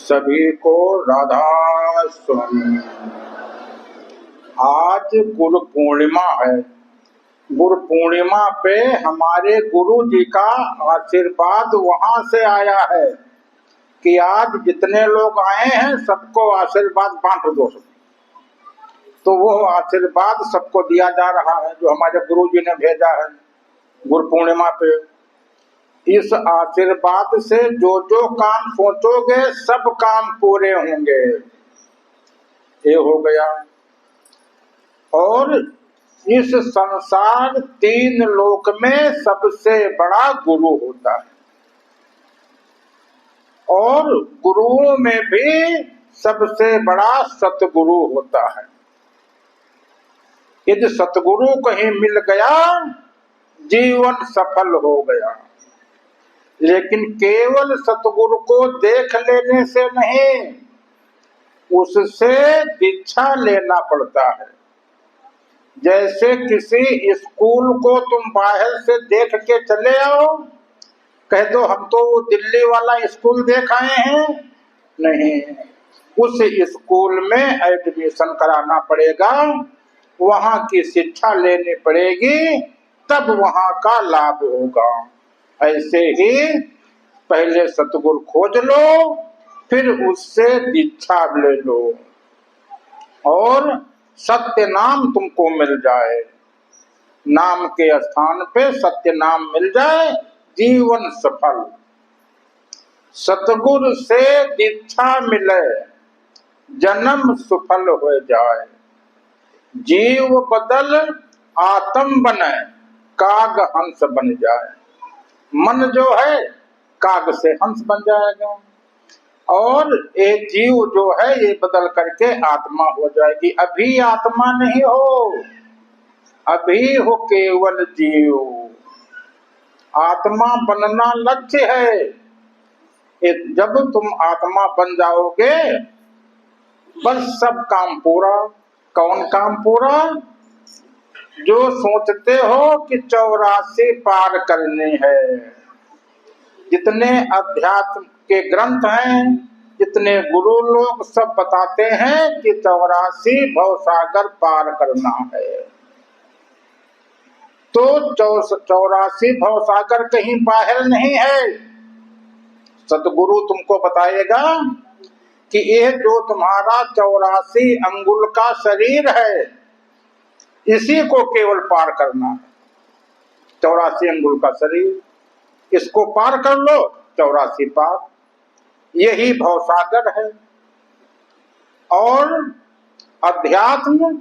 सभी को राधा स्वामी। आज गुरु पूर्णिमा है। गुरु पूर्णिमा पे हमारे गुरु जी का आशीर्वाद वहां से आया है कि आज जितने लोग आए हैं सबको आशीर्वाद बांट दो। तो वो आशीर्वाद सबको दिया जा रहा है जो हमारे गुरु जी ने भेजा है गुरु पूर्णिमा पे। इस आशीर्वाद से जो जो काम सोचोगे सब काम पूरे होंगे, ये हो गया। और इस संसार तीन लोक में सबसे बड़ा गुरु होता है और गुरुओं में भी सबसे बड़ा सतगुरु होता है। यदि सतगुरु कहीं मिल गया जीवन सफल हो गया। लेकिन केवल सतगुरु को देख लेने से नहीं, उससे दीक्षा लेना पड़ता है। जैसे किसी स्कूल को तुम बाहर से देख के चले आओ, कह दो हम तो दिल्ली वाला स्कूल देख आए हैं, नहीं, उस स्कूल में एडमिशन कराना पड़ेगा, वहां की शिक्षा लेनी पड़ेगी, तब वहां का लाभ होगा। ऐसे ही पहले सतगुरु खोज लो, फिर उससे दीक्षा ले लो और सत्य नाम तुमको मिल जाए। नाम के स्थान पे सत्य नाम मिल जाए, जीवन सफल। सतगुरु से दीक्षा मिले, जन्म सफल हो जाए। जीव बदल आत्म बने, काग हंस बन जाए। मन जो है काग से हंस बन जाएगा और ये जीव जो है ये बदल करके आत्मा हो जाएगी। अभी आत्मा नहीं हो, अभी हो केवल जीव। आत्मा बनना लक्ष्य है। जब तुम आत्मा बन जाओगे बस सब काम पूरा। कौन काम पूरा? जो सोचते हो कि 84 पार करने हैं। जितने अध्यात्म के ग्रंथ हैं, जितने गुरु लोग सब बताते हैं कि 84 भवसागर पार करना है। तो 84 भवसागर कहीं बाहर नहीं है। सतगुरु तुमको बताएगा कि ये जो तुम्हारा 84 अंगुल का शरीर है, इसी को केवल पार करना है। 84 अंगुल का शरीर, इसको पार कर लो, 84 पार। यही भवसागर है। और अध्यात्म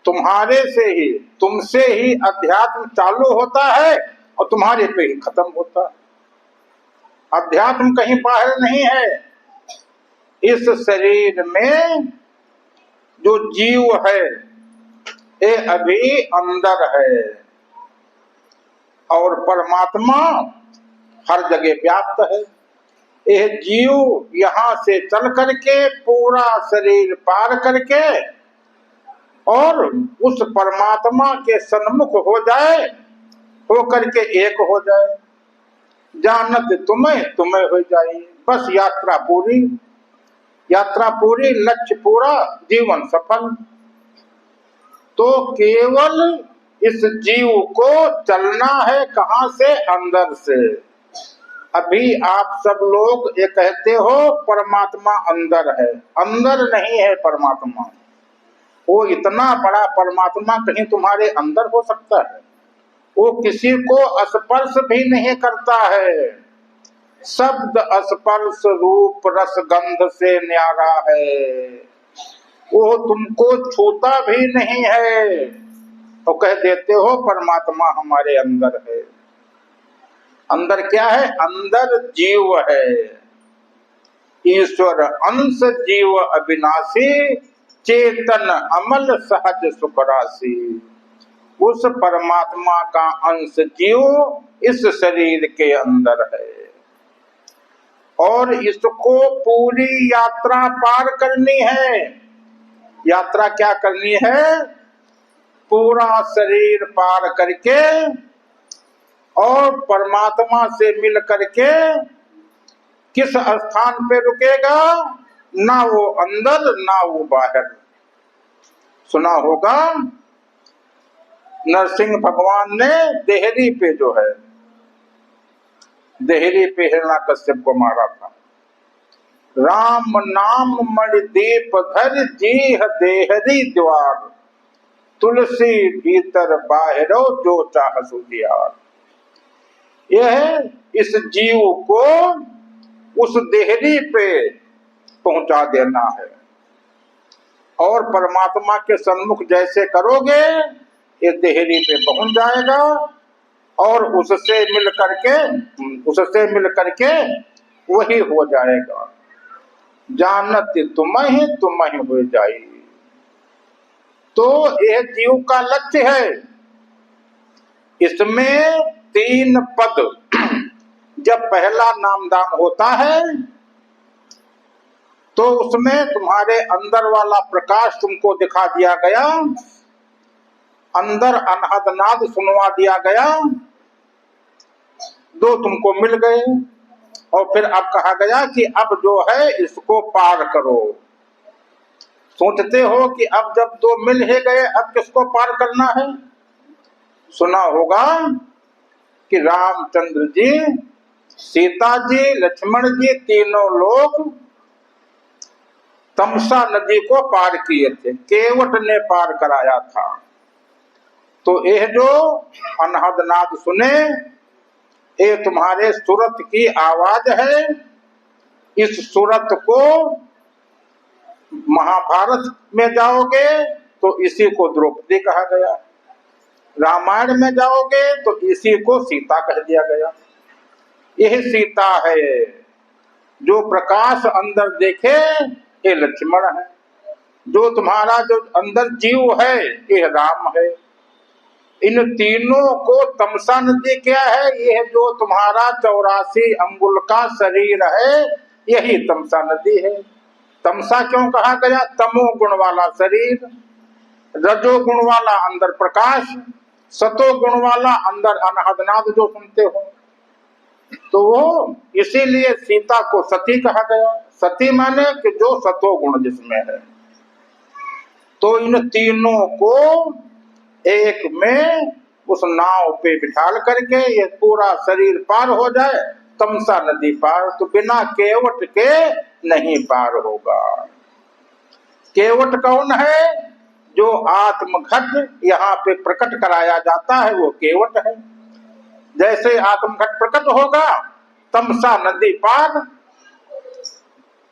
तुम्हारे से ही, तुमसे ही अध्यात्म चालू होता है और तुम्हारे पे ही खत्म होता है। अध्यात्म कहीं बाहर नहीं है। इस शरीर में जो जीव है ये अभी अंदर है और परमात्मा हर जगह व्याप्त है। यह जीव यहाँ से चल करके पूरा शरीर पार करके और उस परमात्मा के सन्मुख हो जाए, हो करके एक हो जाए। जानत तुम्हें तुम्हें हो जाए। बस यात्रा पूरी, यात्रा पूरी, लक्ष्य पूरा, जीवन सफल। तो केवल इस जीव को चलना है कहां से? अंदर से। अभी आप सब लोग ये कहते हो परमात्मा अंदर है, अंदर नहीं है परमात्मा। वो इतना बड़ा परमात्मा कहीं तुम्हारे अंदर हो सकता है? वो किसी को स्पर्श भी नहीं करता है। शब्द स्पर्श रूप रस गंध से न्यारा है। वो तुमको छूता भी नहीं है तो कह देते हो परमात्मा हमारे अंदर है। अंदर क्या है? अंदर जीव है। ईश्वर अंश जीव अविनाशी, चेतन अमल सहज सुख राशि। उस परमात्मा का अंश जीव इस शरीर के अंदर है और इसको पूरी यात्रा पार करनी है। यात्रा क्या करनी है? पूरा शरीर पार करके और परमात्मा से मिल करके किस स्थान पे रुकेगा, ना वो अंदर ना वो बाहर। सुना होगा नरसिंह भगवान ने देहरी पे जो है, देहरी पे हिरण्याकश्यप को मारा था। राम नाम मणिदीप धर जीह देहरी द्वार, तुलसी भीतर बाहरो जो चाह सुधियार। यह इस जीव को उस देहरी पे पहुंचा देना है, और परमात्मा के सन्मुख जैसे करोगे ये देहरी पे पहुंच जाएगा, और उससे मिल करके वही हो जाएगा। जानत तुम ही हो जाई। तो यह जीव का लक्ष्य है। इसमें 3 पद। जब पहला नामदान होता है तो उसमें तुम्हारे अंदर वाला प्रकाश तुमको दिखा दिया गया, अंदर अनहद नाद सुनवा दिया गया, 2 तुमको मिल गए। और फिर अब कहा गया कि अब जो है इसको पार करो। सोचते हो कि अब जब 2 मिल ही गए अब किसको पार करना है। सुना होगा कि रामचंद्र जी, सीता जी, लक्ष्मण जी, तीनों लोग तमसा नदी को पार किए थे, केवट ने पार कराया था। तो यह जो अनहद नाद सुने, ये तुम्हारे सूरत की आवाज है। इस सूरत को महाभारत में जाओगे तो इसी को द्रौपदी कहा गया, रामायण में जाओगे तो इसी को सीता कह दिया गया। यही सीता है। जो प्रकाश अंदर देखे ये लक्ष्मण है, जो तुम्हारा जो अंदर जीव है ये राम है। इन तीनों को तमसा नदी क्या है, यह जो तुम्हारा 84 अंगुल का शरीर है यही तमसा नदी है। तमसा क्यों कहा गया, तमो गुण वाला शरीर, रजो गुण वाला अंदर प्रकाश, सतो गुण वाला अंदर अनहदनाद जो सुनते हो। तो वो इसीलिए सीता को सती कहा गया। सती माने कि जो सतो गुण जिसमें है। तो इन तीनों को एक में उस नाव पे बिठाल करके ये पूरा शरीर पार हो जाए, तमसा नदी पार। तो बिना केवट के नहीं पार होगा। केवट कौन है, जो आत्मघट यहाँ पे प्रकट कराया जाता है वो केवट है। जैसे आत्मघट प्रकट होगा तमसा नदी पार,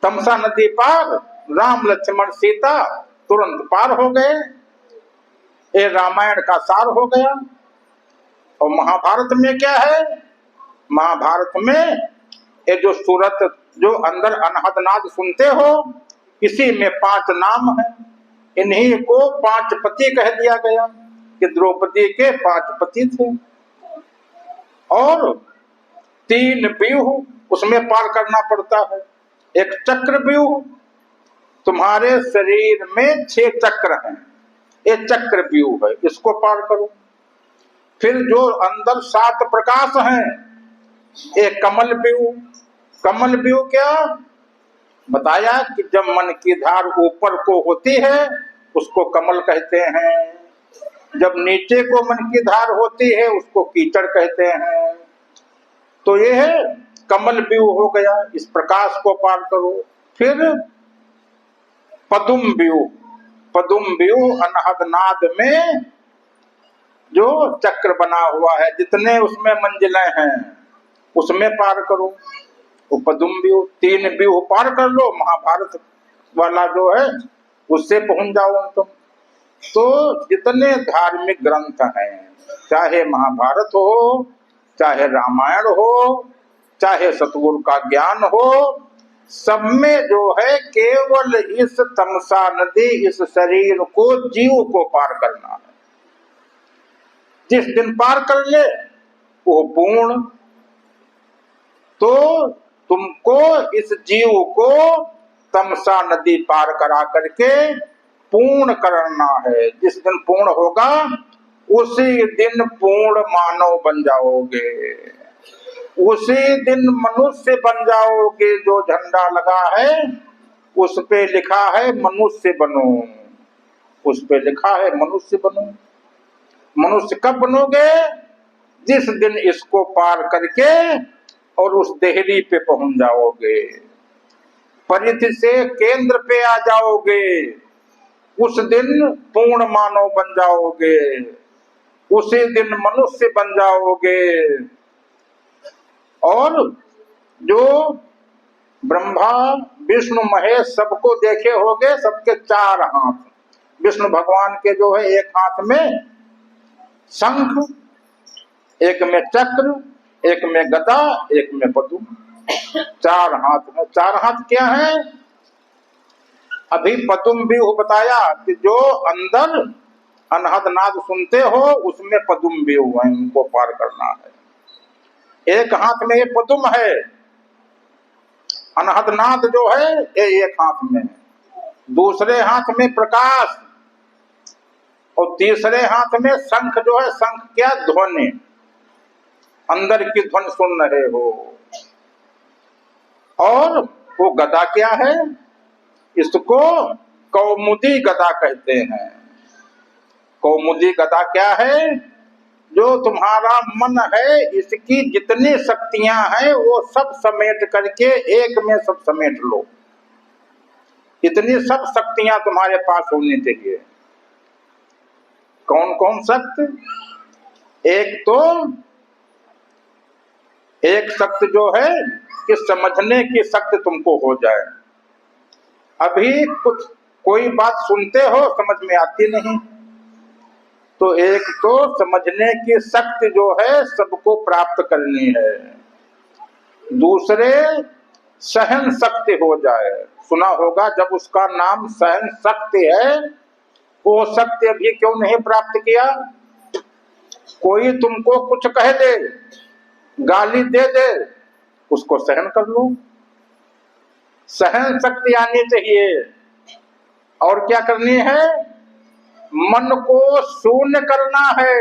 तमसा नदी पार, राम लक्ष्मण सीता तुरंत पार हो गए। ये रामायण का सार हो गया। और महाभारत में क्या है, महाभारत में ये जो सूरत जो अंदर अनहद नाद सुनते हो इसी में 5 नाम है। इन्हीं को 5 पति कह दिया गया कि द्रौपदी के 5 पति थे। और 3 व्यूह उसमें पार करना पड़ता है। एक चक्र व्यूह, तुम्हारे शरीर में 6 चक्र हैं, ये चक्र व्यूह है, इसको पार करो। फिर जो अंदर 7 प्रकाश हैं, एक कमल व्यूह। कमल व्यूह क्या बताया कि जब मन की धार ऊपर को होती है उसको कमल कहते हैं, जब नीचे को मन की धार होती है उसको कीचड़ कहते हैं। तो ये है कमल व्यूह हो गया, इस प्रकाश को पार करो। फिर पदुम व्यूह, पदुम व्यूह अनहद नाद में जो चक्र बना हुआ है, जितने उसमें मंजिलें हैं उसमें पार करो। वो पदुम व्यूह, 3 व्यूह पार कर लो, महाभारत वाला जो है उससे पहुंच जाओ तुम। तो जितने धार्मिक ग्रंथ हैं, चाहे महाभारत हो, चाहे रामायण हो, चाहे सतगुरु का ज्ञान हो, सब में जो है केवल इस तमसा नदी, इस शरीर को, जीव को पार करना है। जिस दिन पार कर ले वो पूर्ण। तो तुमको इस जीव को तमसा नदी पार करा करके पूर्ण करना है। जिस दिन पूर्ण होगा उसी दिन पूर्ण मानव बन जाओगे। उसी दिन मनुष्य बन जाओगे। जो झंडा लगा है उस पे लिखा है मनुष्य बनो, उस पे लिखा है मनुष्य बनो। मनुष्य कब बनोगे? जिस दिन इसको पार करके और उस देहरी पे पहुंच जाओगे, परिधि से केंद्र पे आ जाओगे, उस दिन पूर्ण मानव बन जाओगे, उसी दिन मनुष्य बन जाओगे। और जो ब्रह्मा विष्णु महेश सबको देखे होगे, सबके 4 हाथ। विष्णु भगवान के जो है एक हाथ में शंख, एक में चक्र, एक में गदा, एक में पद्म। 4 हाथ है। 4 हाथ क्या है? अभी पद्म व्यूह बताया कि जो अंदर अनहद नाद सुनते हो उसमें पद्म व्यूह है, उनको पार करना है। एक हाथ में ये पद्म है, अनहद नाद जो है ये एक हाथ में, दूसरे हाथ में प्रकाश, और तीसरे हाथ में शंख जो है। शंख क्या? ध्वनि, अंदर की ध्वनि सुन रहे हो। और वो गदा क्या है? इसको कौमुदी गदा कहते हैं। कौमुदी गदा क्या है? जो तुम्हारा मन है, इसकी जितनी शक्तियां हैं वो सब समेट करके एक में सब समेट लो। इतनी सब शक्तियां तुम्हारे पास होनी चाहिए। कौन कौन शक्ति? एक शक्ति जो है कि समझने की शक्ति तुमको हो जाए। अभी कुछ कोई बात सुनते हो समझ में आती नहीं, तो एक तो समझने की शक्ति जो है सबको प्राप्त करनी है। दूसरे सहन शक्ति हो जाए। सुना होगा जब उसका नाम सहन शक्ति है, वो शक्ति अभी क्यों नहीं प्राप्त किया? कोई तुमको कुछ कह दे, गाली दे दे, उसको सहन कर लो। सहन शक्ति आनी चाहिए। और क्या करनी है? मन को शून्य करना है।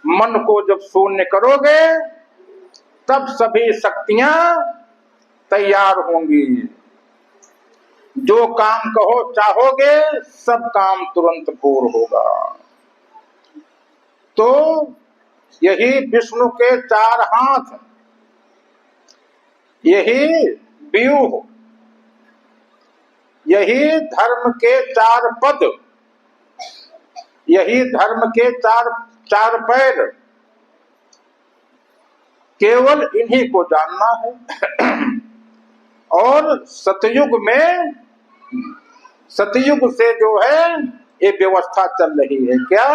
मन को जब शून्य करोगे तब सभी शक्तियां तैयार होंगी। जो काम कहो चाहोगे सब काम तुरंत पूर्ण होगा। तो यही विष्णु के 4 हाथ, यही व्यूह, यही धर्म के 4 पद, यही धर्म के 4 पैर, केवल इन्हीं को जानना है। और सतयुग से जो है ये व्यवस्था चल रही है। क्या?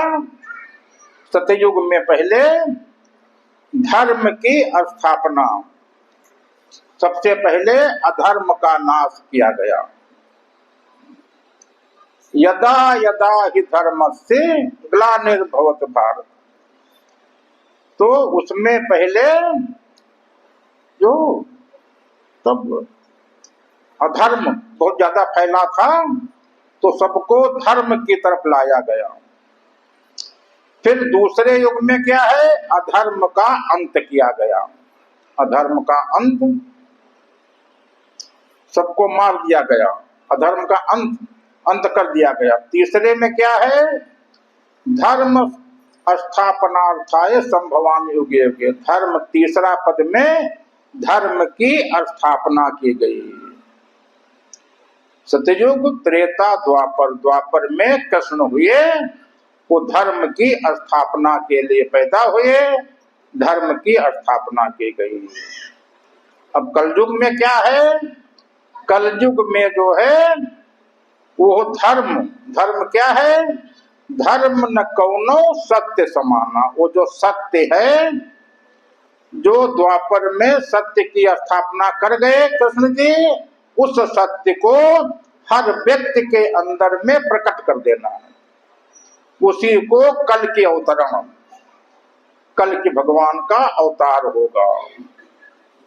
सतयुग में पहले धर्म की स्थापना, सबसे पहले अधर्म का नाश किया गया। यदा यदा हि धर्मस्य ग्लानिर्भवति भारत। तो उसमें पहले जो तब अधर्म बहुत ज्यादा फैला था, तो सबको धर्म की तरफ लाया गया। फिर दूसरे युग में क्या है? अधर्म का अंत किया गया। अधर्म का अंत, सबको मार दिया गया। अधर्म का अंत कर दिया गया। तीसरे में क्या है? धर्म स्थापनार्थाय संभवामि युगे युगे। धर्म, तीसरा पद में धर्म की स्थापना की गई। सतयुग, त्रेता, द्वापर। द्वापर में कृष्ण हुए, वो धर्म की स्थापना के लिए पैदा हुए, धर्म की स्थापना की गई। अब कलयुग में क्या है? कलयुग में जो है वो धर्म क्या है? धर्म न कौनो सत्य समाना। वो जो सत्य है, जो द्वापर में सत्य की स्थापना कर गए कृष्ण जी, उस सत्य को हर व्यक्ति के अंदर में प्रकट कर देना है। उसी को कल की अवतरण, कल की भगवान का अवतार होगा।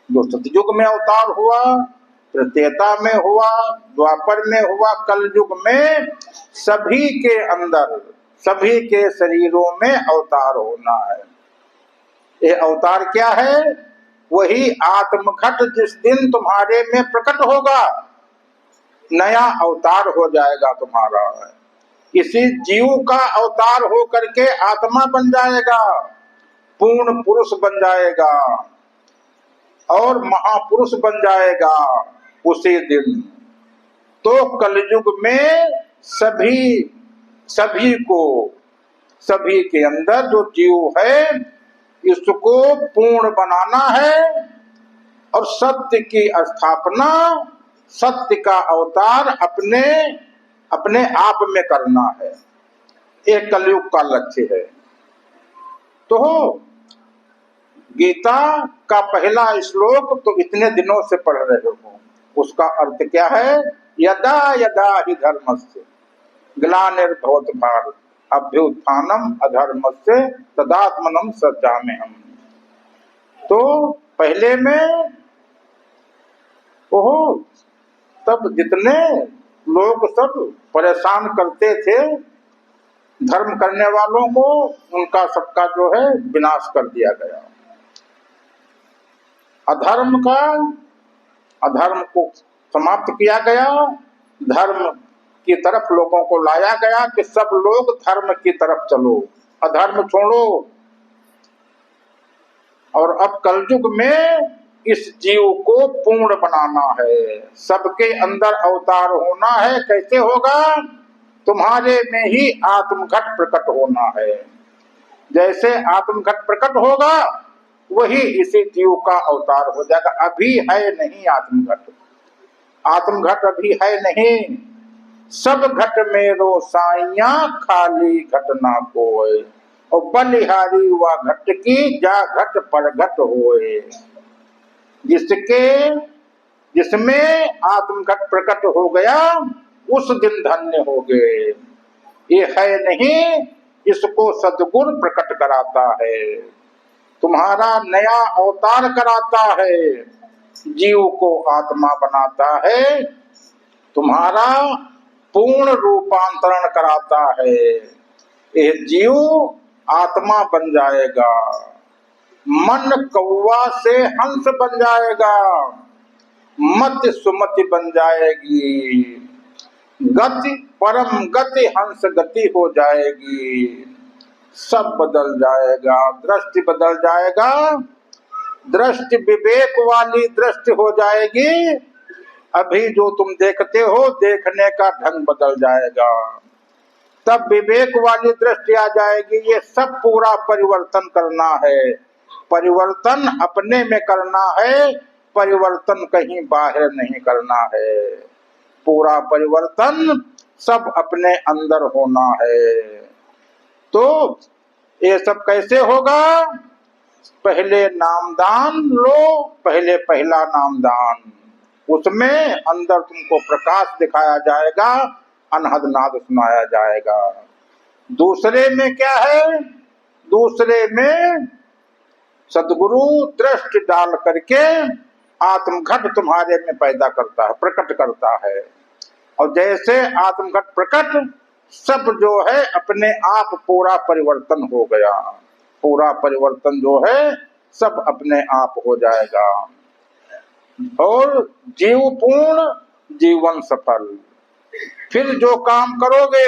जो सतयुग में अवतार हुआ, त्रेता में हुआ, द्वापर में हुआ, कलयुग में सभी के अंदर, सभी के शरीरों में अवतार होना है। ये अवतार क्या है? वही आत्मघट जिस दिन तुम्हारे में प्रकट होगा, नया अवतार हो जाएगा तुम्हारा। इसी जीव का अवतार हो करके आत्मा बन जाएगा, पूर्ण पुरुष बन जाएगा और महापुरुष बन जाएगा उसी दिन। तो कलयुग में सभी को, सभी के अंदर जो जीव है इसको पूर्ण बनाना है और सत्य की स्थापना, सत्य का अवतार अपने अपने आप में करना है। एक कलयुग का लक्ष्य है। तो गीता का पहला श्लोक तो इतने दिनों से पढ़ रहे हो, उसका अर्थ क्या है? यदा यदा हि धर्मस्य ग्लानिर्भवति भारत अभ्युत्थानम अधर्मस्य तदात्मनं सृजाम्यहम्। तो पहले में तब जितने लोग सब परेशान करते थे धर्म करने वालों को, उनका सबका जो है विनाश कर दिया गया। अधर्म को समाप्त किया गया, धर्म की तरफ लोगों को लाया गया कि सब लोग धर्म की तरफ चलो, अधर्म छोड़ो। और अब कलयुग में इस जीव को पूर्ण बनाना है, सबके अंदर अवतार होना है। कैसे होगा? तुम्हारे में ही आत्मघट प्रकट होना है। जैसे आत्मघट प्रकट होगा वही इसी जीव का अवतार हो जाएगा। अभी है नहीं आत्मघट, आत्मघट अभी है नहीं। सब घट मेरो साइया खाली घट ना कोय, और बलिहारी हुआ घट की जा घट पर घट होए। जिसमें आत्मघट प्रकट हो गया उस दिन धन्य हो गए। ये है नहीं, इसको सद्गुरु प्रकट कराता है, तुम्हारा नया अवतार कराता है, जीव को आत्मा बनाता है, तुम्हारा पूर्ण रूपांतरण कराता है। ये जीव आत्मा बन जाएगा, मन कौवा से हंस बन जाएगा, मति सुमति बन जाएगी, गति परम गति हंस गति हो जाएगी। सब बदल जाएगा, दृष्टि बदल जाएगा, दृष्टि विवेक वाली दृष्टि हो जाएगी। अभी जो तुम देखते हो देखने का ढंग बदल जाएगा, तब विवेक वाली दृष्टि आ जाएगी। ये सब पूरा परिवर्तन करना है, परिवर्तन अपने में करना है, परिवर्तन कहीं बाहर नहीं करना है। पूरा परिवर्तन सब अपने अंदर होना है। तो ये सब कैसे होगा? पहले नामदान लो, पहले पहला नामदान, उसमें अंदर तुमको प्रकाश दिखाया जाएगा, अनहद नाद सुनाया जाएगा। दूसरे में क्या है? दूसरे में सद्गुरु दृष्टि डाल करके आत्मघट तुम्हारे में पैदा करता है, प्रकट करता है। और जैसे आत्मघट प्रकट, सब जो है अपने आप पूरा परिवर्तन हो गया, पूरा परिवर्तन जो है सब अपने आप हो जाएगा और जीव पूर्ण, जीवन सफल। फिर जो काम करोगे,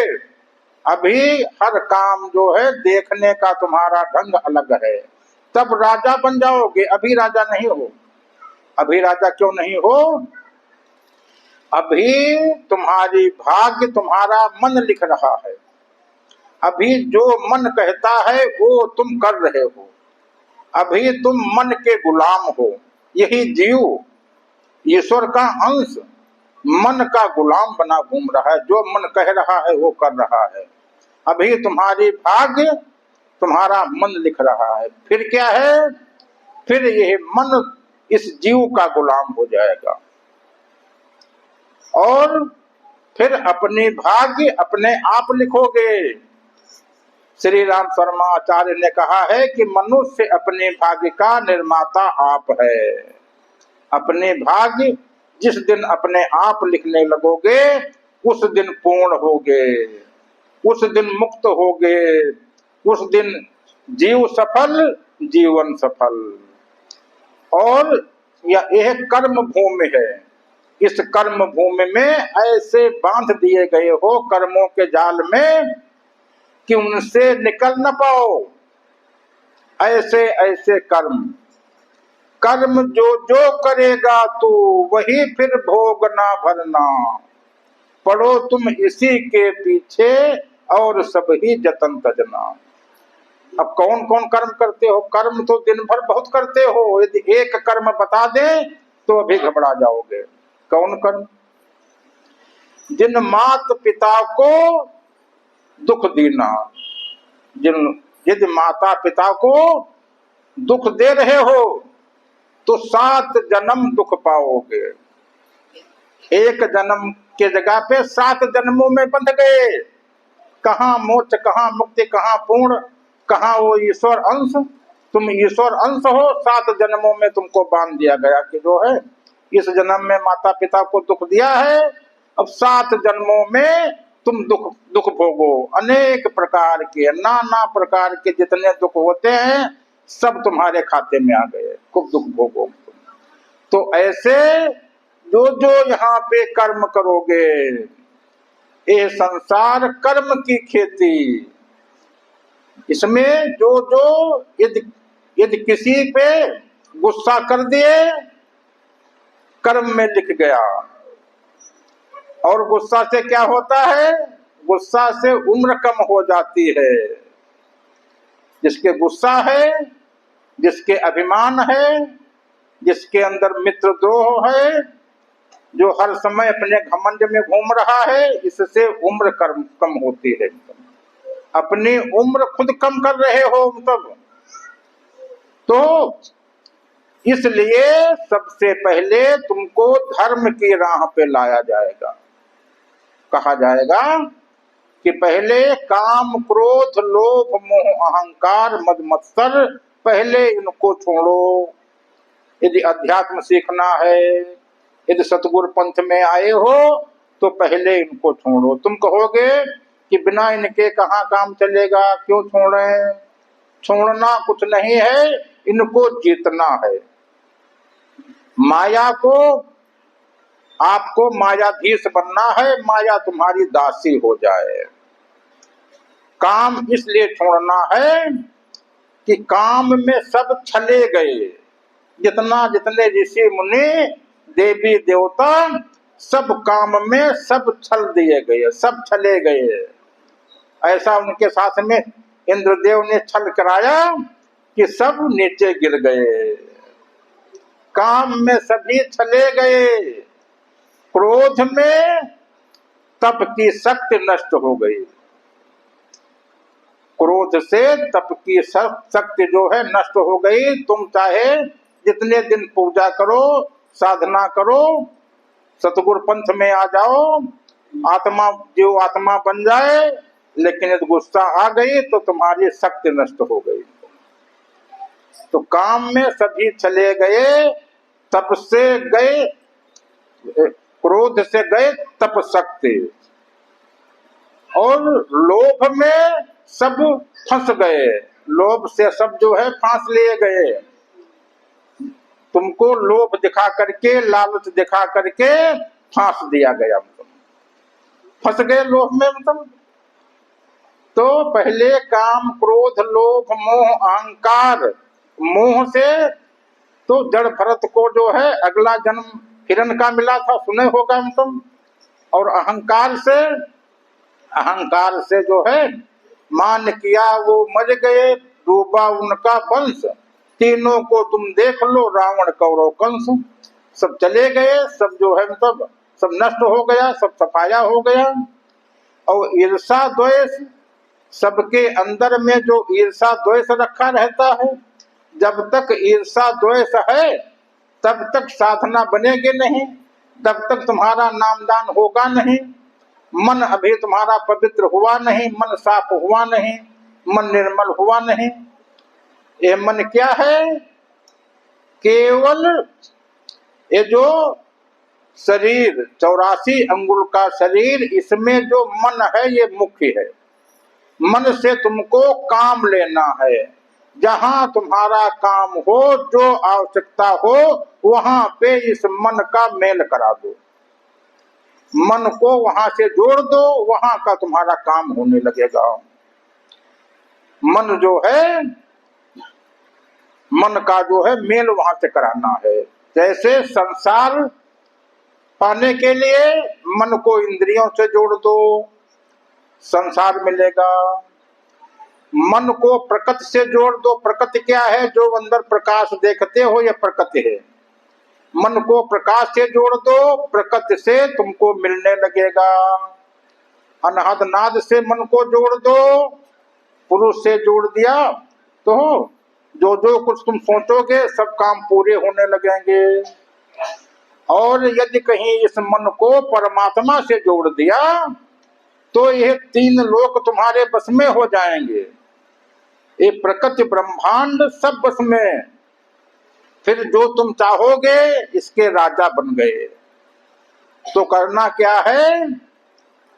अभी हर काम जो है देखने का तुम्हारा ढंग अलग है, तब राजा बन जाओगे। अभी राजा नहीं हो। अभी राजा क्यों नहीं हो? अभी तुम्हारी भाग्य, तुम्हारा मन लिख रहा है। अभी जो मन कहता है वो तुम कर रहे हो, अभी तुम मन के गुलाम हो। यही जीव ईश्वर का अंश मन का गुलाम बना घूम रहा है, जो मन कह रहा है वो कर रहा है। अभी तुम्हारी भाग्य, तुम्हारा मन लिख रहा है। फिर क्या है? फिर यह मन इस जीव का गुलाम हो जाएगा और फिर अपनी भाग्य अपने आप लिखोगे। श्री राम शर्मा आचार्य ने कहा है कि मनुष्य अपने भाग्य का निर्माता आप है। अपने भाग्य जिस दिन अपने आप लिखने लगोगे उस दिन पूर्ण होगे, उस दिन मुक्त होगे, उस दिन जीव सफल, जीवन सफल। और यह कर्म भूमि है, इस कर्म भूमि में ऐसे बांध दिए गए हो कर्मों के जाल में कि उनसे निकल न पाओ। ऐसे ऐसे कर्म, कर्म जो जो करेगा तू वही फिर भोगना भरना, पढ़ो तुम इसी के पीछे और सब ही जतन तजना। अब कौन कौन कर्म करते हो? कर्म तो दिन भर बहुत करते हो, यदि एक कर्म बता दें तो अभी घबरा जाओगे। कौन कर्म? जिन मात पिता को दुख देना, यदि माता पिता को दुख दे रहे हो तो 7 जन्म दुख पाओगे। एक जन्म के जगह पे 7 जन्मों में बंध गए। कहाँ मोक्ष, कहाँ मुक्ति, कहाँ पूर्ण, कहाँ वो ईश्वर अंश? तुम ईश्वर अंश हो, 7 जन्मों में तुमको बांध दिया गया कि जो है इस जन्म में माता पिता को दुख दिया है, अब 7 जन्मों में तुम दुख भोगो। अनेक प्रकार के, नाना प्रकार के जितने दुख होते हैं सब तुम्हारे खाते में आ गए, खूब दुख भोगो। तो ऐसे जो जो यहाँ पे कर्म करोगे, ये संसार कर्म की खेती, इसमें जो जो यदि किसी पे गुस्सा कर दिए कर्म में लिख गया। और गुस्सा से क्या होता है? गुस्सा से उम्र कम हो जाती है। जिसके गुस्सा है, जिसके अभिमान है, जिसके अंदर मित्रद्रोह है, जो हर समय अपने घमंड में घूम रहा है, इससे उम्र कम होती है। अपनी उम्र खुद कम कर रहे हो तब। तो इसलिए सबसे पहले तुमको धर्म की राह पे लाया जाएगा। कहा जाएगा कि पहले काम क्रोध लोभ मोह अहंकार मद मत्सर, पहले इनको छोड़ो। यदि अध्यात्म सीखना है, यदि सतगुरु पंथ में आए हो तो पहले इनको छोड़ो। तुम कहोगे कि बिना इनके कहाँ काम चलेगा, क्यों छोड़ें? छोड़ना कुछ नहीं है, इनको जीतना है। माया को, आपको मायाधीश बनना है, माया तुम्हारी दासी हो जाए। काम इसलिए छोड़ना है कि काम में सब छले गए। जितने ऋषि मुनि देवी देवता सब काम में सब छल दिए गए, सब छले गए। ऐसा उनके साथ में इंद्रदेव ने छल कराया कि सब नीचे गिर गए। काम में सभी छले गए। क्रोध में तप की शक्ति नष्ट हो गई। क्रोध से तप की शक्ति जो है नष्ट हो गई। तुम चाहे जितने दिन पूजा करो, साधना करो, सतगुरु पंथ में आ जाओ, आत्मा जो आत्मा बन जाए, लेकिन यदि गुस्सा आ गई तो तुम्हारी शक्ति नष्ट हो गई। तो काम में सभी चले गए, तप से गए, क्रोध से गए तप शक्ति, और लोभ में सब फंस गए। लोभ से सब जो है फांस लिए गए। तुमको लोभ दिखा करके, लालच दिखा करके फांस दिया गया, फंस गए लोभ में। मतलब तो पहले काम क्रोध लोभ मोह अहंकार, मोह से तो जड़ भरत को जो है अगला जन्म हिरण का मिला था, सुने होगा तुम। और अहंकार से जो है मान किया वो मर गए, डूबा उनका वंश। तीनों को तुम देख लो, रावण कौरव कंस, सब चले गए। सब जो है मतलब सब नष्ट हो गया, सब सफाया हो गया। और ईर्षा द्वेष, सबके अंदर में जो ईर्षा द्वेष रखा रहता है, जब तक ईर्षा द्वेष है तब तक साधना बनेगी नहीं, तब तक तुम्हारा नामदान होगा नहीं, मन अभी तुम्हारा पवित्र हुआ नहीं, मन साफ हुआ नहीं, मन निर्मल हुआ नहीं। ये मन क्या है? केवल ये जो शरीर 84 अंगुल का शरीर, इसमें जो मन है ये मुख्य है। मन से तुमको काम लेना है। जहां तुम्हारा काम हो, जो आवश्यकता हो, वहां पे इस मन का मेल करा दो, मन को वहां से जोड़ दो, वहां का तुम्हारा काम होने लगेगा। मन जो है, मन का जो है मेल वहां से कराना है। जैसे संसार पाने के लिए मन को इंद्रियों से जोड़ दो, संसार मिलेगा। मन को प्रकृति से जोड़ दो। प्रकृति क्या है? जो अंदर प्रकाश देखते हो, यह प्रकृति है। मन को प्रकाश से जोड़ दो, प्रकृति से तुमको मिलने लगेगा। अनहद नाद से मन को जोड़ दो, पुरुष से जोड़ दिया तो जो जो कुछ तुम सोचोगे सब काम पूरे होने लगेंगे। और यदि कहीं इस मन को परमात्मा से जोड़ दिया तो यह तीन लोक तुम्हारे बस में हो जाएंगे। ये प्रकृति ब्रह्मांड सब बस में। फिर जो तुम चाहोगे इसके राजा बन गए। तो करना क्या है?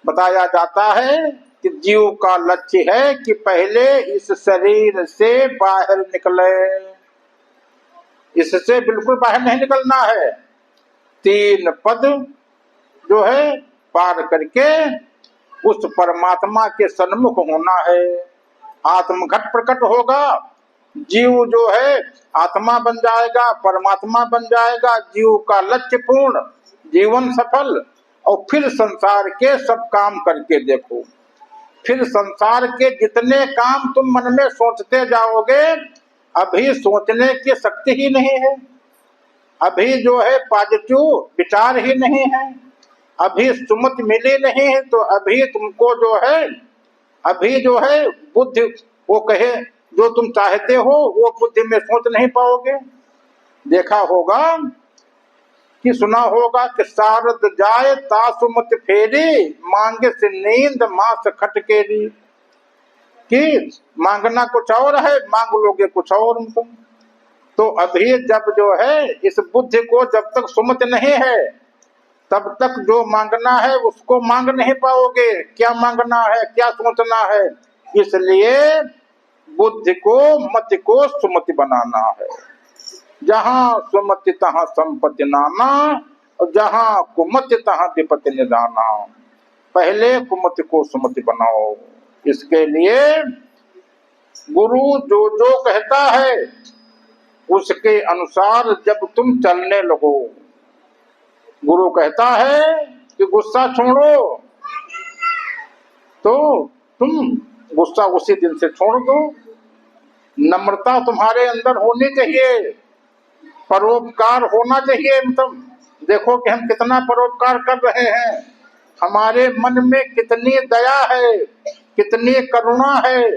बताया जाता है कि जीव का लक्ष्य है कि पहले इस शरीर से बाहर निकले। इससे बिल्कुल बाहर नहीं निकलना है। 3 पद जो है पार करके उस परमात्मा के सन्मुख होना है। आत्मघट प्रकट होगा, जीव जो है आत्मा बन जाएगा, परमात्मा बन जाएगा। जीव का लक्ष्य पूर्ण, जीवन सफल। और फिर संसार के सब काम करके देखो। फिर संसार के जितने काम तुम मन में सोचते जाओगे, अभी सोचने की शक्ति ही नहीं है, अभी जो है पॉजिटिव विचार ही नहीं है, अभी सुमति मिली नहीं है, तो अभी तुमको जो है, अभी जो है बुद्धि वो कहे जो तुम चाहते हो वो बुद्धि में सोच नहीं पाओगे। देखा होगा कि सुना होगा कि सारद जाए तासुमत फेरी, मांगे से नींद मास खटकेरी। कि मांगना कुछ और है, मांग लोगे कुछ और तुम। तो अभी जब जो है इस बुद्धि को जब तक सुमत नहीं है, तब तक जो मांगना है उसको मांग नहीं पाओगे। क्या मांगना है, क्या सोचना है? इसलिए बुद्धि को, मति को सुमति बनाना है। जहां सुमति तहां संपत्ति नाना, और जहां कुमति तहां विपत्ति निदाना। पहले कुमति को सुमति बनाओ। इसके लिए गुरु जो जो कहता है उसके अनुसार जब तुम चलने लगो। गुरु कहता है कि गुस्सा छोड़ो, तो तुम गुस्सा उसी दिन से छोड़ दो। नम्रता तुम्हारे अंदर होनी चाहिए, परोपकार होना चाहिए। मतलब देखो कि हम कितना परोपकार कर रहे हैं, हमारे मन में कितनी दया है, कितनी करुणा है,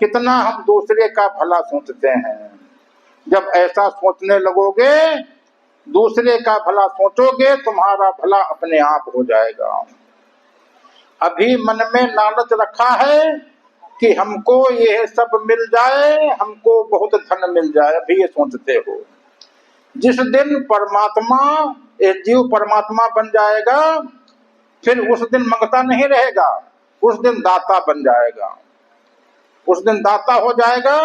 कितना हम दूसरे का भला सोचते हैं। जब ऐसा सोचने लगोगे, दूसरे का भला सोचोगे, तुम्हारा भला अपने आप हो जाएगा। अभी मन में लालच रखा है कि हमको ये सब मिल जाए, हमको बहुत धन मिल जाए, अभी ये सोचते हो। जिस दिन परमात्मा, एक जीव परमात्मा बन जाएगा, फिर उस दिन मंगता नहीं रहेगा, उस दिन दाता बन जाएगा। उस दिन दाता हो जाएगा।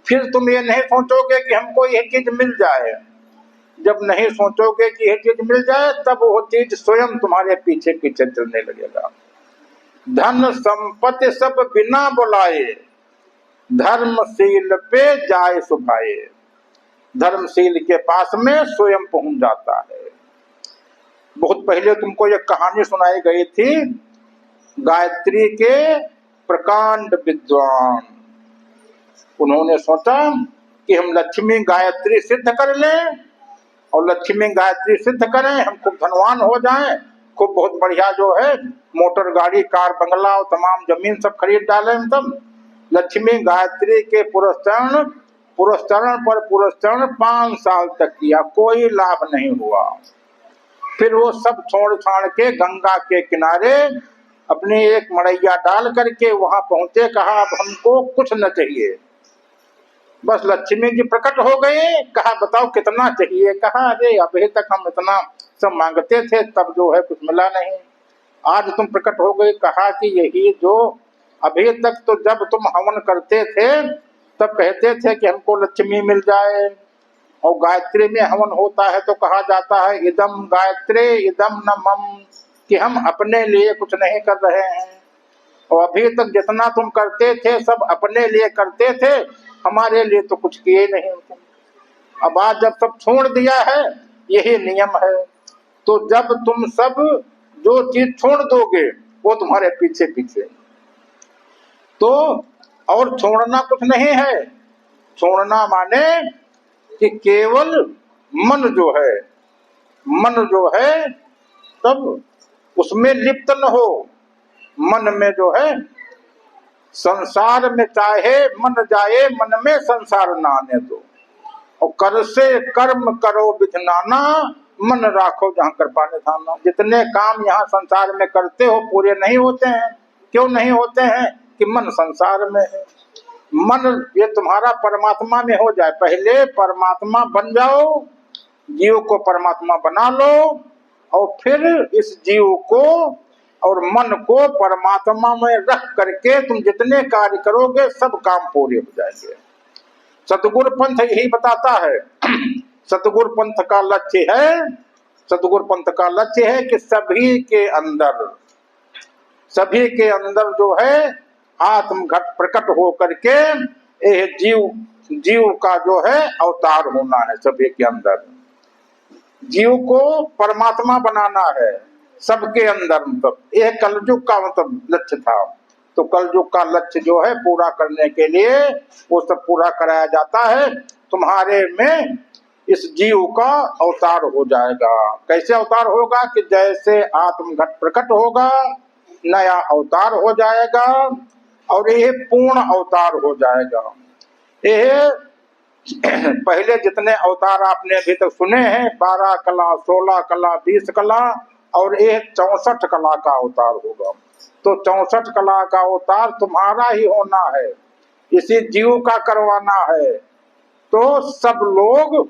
फिर तुम ये नहीं सोचोगे कि हमको यह चीज मिल जाए। जब नहीं सोचोगे कि यह चीज मिल जाए, तब वो चीज स्वयं तुम्हारे पीछे पीछे चलने लगेगा। धन संपत्ति सब बिना बुलाए, धर्मशील पे जाए सुभाए। धर्मशील के पास में स्वयं पहुंच जाता है। बहुत पहले तुमको एक कहानी सुनाई गई थी, गायत्री के प्रकांड विद्वान। उन्होंने सोचा कि हम लक्ष्मी गायत्री सिद्ध कर लें, और लक्ष्मी गायत्री सिद्ध करें, हम खूब धनवान हो जाएं, खूब बहुत बढ़िया जो है मोटर गाड़ी कार बंगला और तमाम जमीन सब खरीद डालें। तब लक्ष्मी गायत्री के पुरस्चरण पर पुरस्चरण 5 साल तक किया, कोई लाभ नहीं हुआ। फिर वो सब छोड़ छाड़ के गंगा के किनारे अपनी एक मड़ैया डाल करके वहां पहुंचे। कहा अब हमको कुछ न चाहिए, बस लक्ष्मी जी प्रकट हो गए। कहा बताओ कितना चाहिए? कहा अरे अभी तक हम इतना सब मांगते थे, तब जो है कुछ मिला नहीं, आज तुम प्रकट हो गए। कहा कि यही जो अभी तक तो जब तुम हवन करते थे तब कहते थे कि हमको लक्ष्मी मिल जाए। और गायत्री में हवन होता है तो कहा जाता है इदम गायत्री इदम न मम, कि हम अपने लिए कुछ नहीं कर रहे हैं। और अभी तक जितना तुम करते थे सब अपने लिए करते थे, हमारे लिए तो कुछ किए नहीं तुम। अब आज जब सब छोड़ दिया है, यही नियम है। तो जब तुम सब जो चीज छोड़ दोगे वो तुम्हारे पीछे पीछे, तो और छोड़ना कुछ नहीं है। छोड़ना माने कि केवल मन जो है तब उसमें लिप्त न हो। मन में जो है संसार में चाहे मन जाए, मन में संसार ना आने दो। और कर से कर्म करो विधनाना, मन राखो जहाँ कर पाने थाना। जितने काम यहाँ संसार में करते हो पूरे नहीं होते हैं। क्यों नहीं होते हैं? कि मन संसार में है। मन ये तुम्हारा परमात्मा में हो जाए, पहले परमात्मा बन जाओ, जीव को परमात्मा बना लो, और फिर इस जीव को और मन को परमात्मा में रख करके तुम जितने कार्य करोगे सब काम पूरे हो जाएंगे। सतगुरु पंथ यही बताता है। सतगुरु पंथ का लक्ष्य है, सतगुरु पंथ का लक्ष्य है कि सभी के अंदर जो है आत्म घट प्रकट हो करके जीव का जो है अवतार होना है। सभी के अंदर जीव को परमात्मा बनाना है सबके अंदर। मतलब यह कलयुग का मतलब लक्ष्य था। तो कलयुग का लक्ष्य जो है पूरा करने के लिए वो सब पूरा कराया जाता है। तुम्हारे में इस जीव का अवतार हो जाएगा। कैसे अवतार होगा? कि जैसे आत्म घट प्रकट होगा नया अवतार हो जाएगा, और यह पूर्ण अवतार हो जाएगा। यह पहले जितने अवतार आपने अभी तक सुने हैं, 12 कला, 16 कला, 20 कला, और यह 64 कला का अवतार होगा। तो 64 कला का अवतार तुम्हारा ही होना है, इसी जीव का करवाना है। तो सब लोग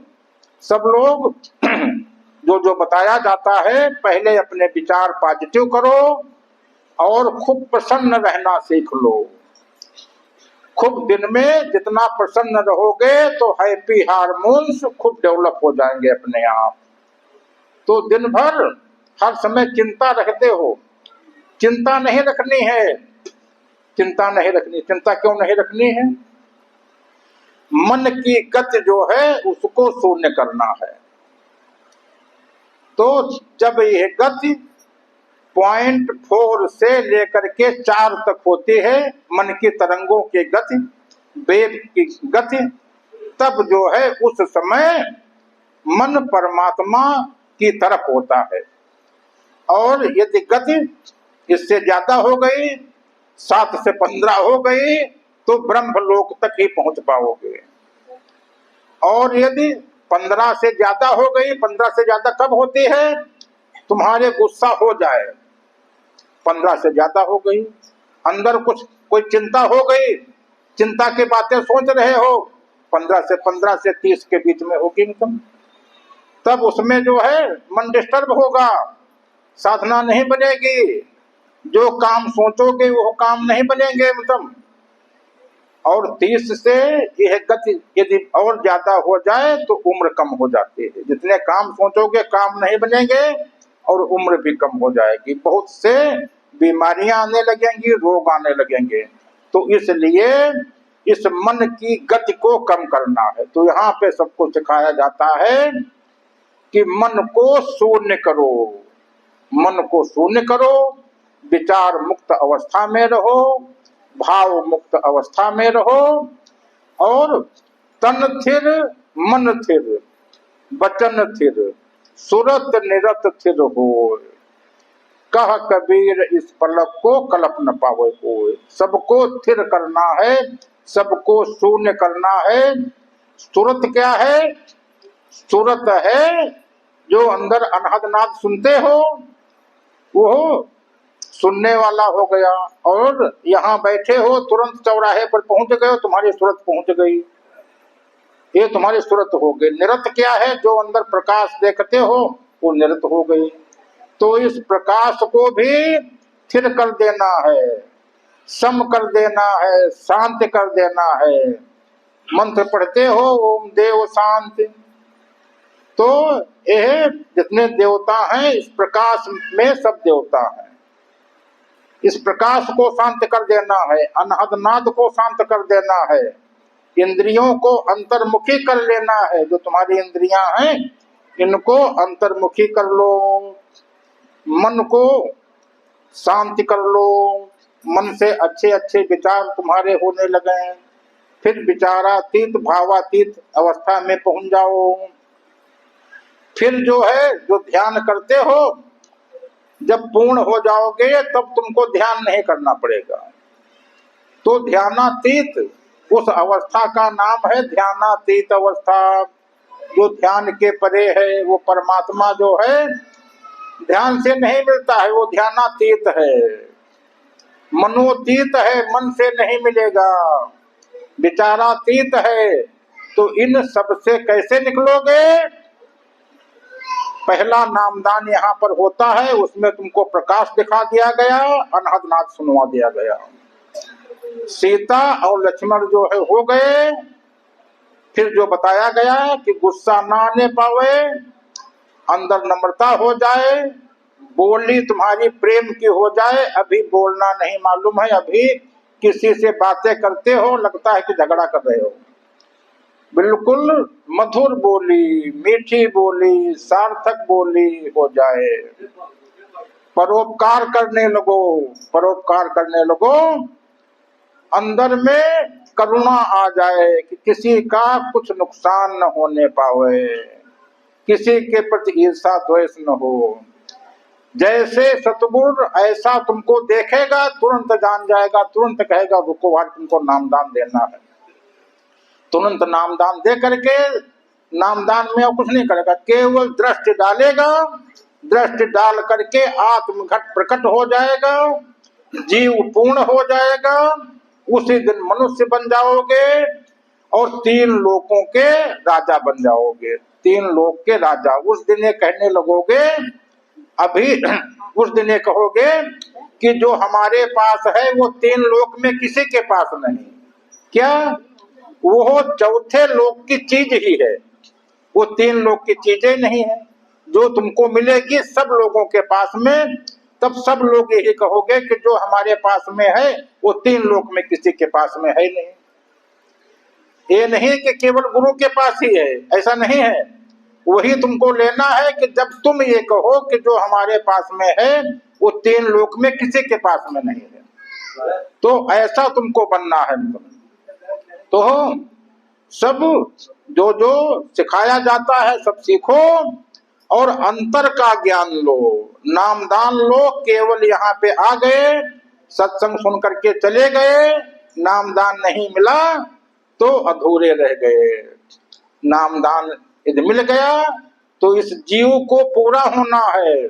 जो बताया जाता है, पहले अपने विचार पॉजिटिव करो और खूब प्रसन्न रहना सीख लो। खूब दिन में जितना प्रसन्न रहोगे तो हैप्पी हार्मोन्स खूब डेवलप हो जाएंगे अपने आप। तो दिन भर हर समय चिंता रखते हो, चिंता नहीं रखनी है। चिंता क्यों नहीं रखनी है? मन की गति जो है उसको शून्य करना है। तो जब यह गति 0.4 से लेकर के 4 तक होती है, मन की तरंगों की गति, वेव की गति, तब जो है उस समय मन परमात्मा की तरफ होता है। और यदि गति इससे ज्यादा हो गई, 7 से 15 हो गई, तो ब्रह्मलोक तक ही पहुंच पाओगे। और यदि 15 से ज्यादा हो गई, 15 से ज्यादा कब होती है? तुम्हारे गुस्सा हो जाए, 15 से ज्यादा हो गई। अंदर कोई चिंता हो गई, चिंता की बातें सोच रहे हो, 15 से 30 के बीच में होगी तुम, तब उसमें जो है मन डिस्टर्ब होगा, साधना नहीं बनेगी। जो काम सोचोगे वो काम नहीं बनेंगे मतलब। और 30 से यह गति यदि और ज्यादा हो जाए तो उम्र कम हो जाती है। जितने काम सोचोगे काम नहीं बनेंगे और उम्र भी कम हो जाएगी। बहुत से बीमारियां आने लगेंगी, रोग आने लगेंगे। तो इसलिए इस मन की गति को कम करना है। तो यहाँ पे सबको सिखाया जाता है कि मन को शून्य करो, मन को शून्य करो, विचार मुक्त अवस्था में रहो, भाव मुक्त अवस्था में रहो, और तन थिर मन थिर वचन थिर सुरत निरत थिर हो। कह कबीर इस पलक को कल्प न पावे कोई। सबको थिर करना है, सबको शून्य करना है। सुरत क्या है? सुरत है जो अंदर अनहद नाद सुनते हो, वो सुनने वाला हो गया। और यहाँ बैठे हो, तुरंत चौराहे पर पहुंच गए, तुम्हारी सूरत पहुंच गई, ये तुम्हारी सूरत हो गई। निरत क्या है? जो अंदर प्रकाश देखते हो वो निरत हो गई। तो इस प्रकाश को भी स्थिर कर देना है, सम कर देना है, शांत कर देना है। मंत्र पढ़ते हो ओम देव शांति, तो यह जितने देवता हैं इस प्रकाश में सब देवता हैं। इस प्रकाश को शांत कर देना है, अनहद नाद को शांत कर देना है, इंद्रियों को अंतर्मुखी कर लेना है। जो तुम्हारी इंद्रियां हैं इनको अंतर्मुखी कर लो, मन को शांति कर लो, मन से अच्छे अच्छे विचार तुम्हारे होने लगे, फिर विचारातीत भावातीत अवस्था में पहुंच जाओ। फिर जो है जो ध्यान करते हो जब पूर्ण हो जाओगे तब तुमको ध्यान नहीं करना पड़ेगा। तो ध्यानातीत उस अवस्था का नाम है ध्यानातीत अवस्था। जो ध्यान के परे है वो परमात्मा जो है ध्यान से नहीं मिलता है, वो ध्यानातीत है। मनोतीत है, मन से नहीं मिलेगा। विचारातीत है, तो इन सब से कैसे निकलोगे? पहला नामदान यहाँ पर होता है, उसमें तुमको प्रकाश दिखा दिया गया, अनहद नाद सुनवा दिया गया। सीता और लक्ष्मण जो है हो गए। फिर जो बताया गया कि गुस्सा ना आने पावे, अंदर नम्रता हो जाए, बोली तुम्हारी प्रेम की हो जाए। अभी बोलना नहीं मालूम है, अभी किसी से बातें करते हो लगता है कि झगड़ा कर रहे हो। बिल्कुल मधुर बोली, मीठी बोली, सार्थक बोली हो जाए। परोपकार करने लगो, परोपकार करने लगो, अंदर में करुणा आ जाए कि किसी का कुछ नुकसान न होने पावे, किसी के प्रति ईर्षा द्वेष न हो। जैसे सतगुरु ऐसा तुमको देखेगा तुरंत जान जाएगा, तुरंत कहेगा रुको आज तुमको नामदान देना है। तुरंत नामदान दे करके, नामदान में और कुछ नहीं करेगा, केवल दृष्टि डालेगा। दृष्टि डाल करके आत्मघट प्रकट हो जाएगा, जीव पूर्ण हो जाएगा। उसी दिन मनुष्य बन जाओगे और 3 लोकों के राजा बन जाओगे। 3 लोक के राजा। उस दिन ये कहने लगोगे, अभी उस दिन ये कहोगे कि जो हमारे पास है वो 3 लोक में किसी के पास नहीं। क्या? वो चौथे लोक की चीज ही है, वो 3 लोक की चीजें नहीं है जो तुमको मिलेगी सब लोगों के पास में। तब सब लोग यही कहोगे कि जो हमारे पास में है वो 3 लोक में किसी के पास में है नहीं। ये नहीं कि केवल गुरु के पास ही है, ऐसा नहीं है। वही तुमको लेना है कि जब तुम ये कहो कि जो हमारे पास में है वो 3 लोक में किसी के पास में नहीं है, तो ऐसा तुमको बनना है। तो सब जो जो सिखाया जाता है सब सीखो और अंतर का ज्ञान लो, नामदान लो। केवल यहाँ पे आ गए, सत्संग सुन करके चले गए, नामदान नहीं मिला तो अधूरे रह गए। नामदान यदि मिल गया तो इस जीव को पूरा होना है।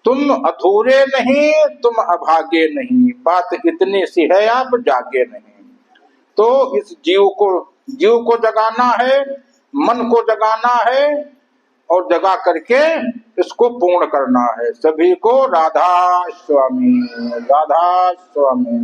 तुम अधूरे नहीं, तुम अभागे नहीं, बात इतनी सी है, आप जागे नहीं। तो इस जीव को जगाना है, मन को जगाना है और जगा करके इसको पूर्ण करना है। सभी को राधा स्वामी, राधा स्वामी।